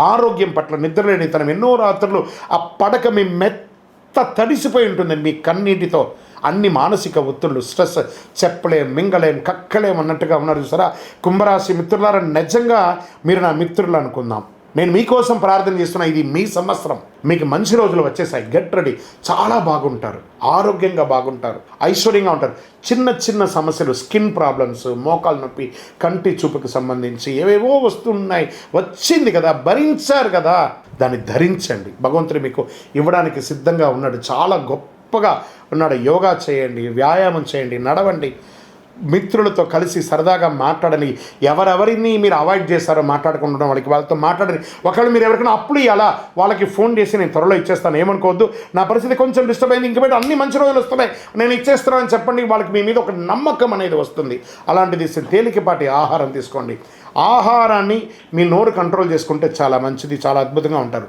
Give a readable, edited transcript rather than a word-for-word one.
ఆరోగ్యం పట్ల నిద్రలేనితనం, ఎన్నో రాత్రులు ఆ పడక మీ తడిసిపోయి ఉంటుందండి మీ కన్నీటితో. అన్ని మానసిక ఒత్తిళ్ళు, స్ట్రెస్, చెప్పలేం, మింగలేం, కక్కలేం అన్నట్టుగా ఉన్నారు చూసారా. కుంభరాశి మిత్రులారా, నిజంగా మీరు నా మిత్రులు అనుకుందాం. నేను మీకోసం ప్రార్థన చేస్తున్నా. ఇది మీ సంవత్సరం, మీకు మంచి రోజులు వచ్చేసాయి. Get ready. చాలా బాగుంటారు, ఆరోగ్యంగా బాగుంటారు, ఐశ్వర్యంగా ఉంటారు. చిన్న చిన్న సమస్యలు, స్కిన్ ప్రాబ్లమ్స్, మోకాలు నొప్పి, కంటి చూపుకి సంబంధించి ఏవేవో వస్తున్నాయి. వచ్చింది కదా, భరించారు కదా, దాన్ని ధరించండి. భగవంతుడు మీకు ఇవ్వడానికి సిద్ధంగా ఉన్నాడు. చాలా గొప్పగా ఉన్నాడు. యోగా చేయండి, వ్యాయామం చేయండి, నడవండి, మిత్రులతో కలిసి సరదాగా మాట్లాడని. ఎవరెవరిని మీరు అవాయిడ్ చేస్తారో మాట్లాడుకుంటున్నాం వాళ్ళతో మాట్లాడని. ఒకవేళ మీరు ఎవరికైనా అప్పులు ఇవ్వాలా, వాళ్ళకి ఫోన్ చేసి నేను త్వరలో ఇచ్చేస్తాను, ఏమనుకోవద్దు, నా పరిస్థితి కొంచెం డిస్టర్బ్ అయింది, ఇంక అన్ని మంచి రోజులు వస్తున్నాయి, నేను ఇచ్చేస్తున్నాను అని చెప్పండి. వాళ్ళకి మీ మీద ఒక నమ్మకం అనేది వస్తుంది. అలాంటిది తేలికపాటి ఆహారం తీసుకోండి. ఆహారాన్ని మీ నోరు కంట్రోల్ చేసుకుంటే చాలా మంచిది, చాలా అద్భుతంగా ఉంటారు.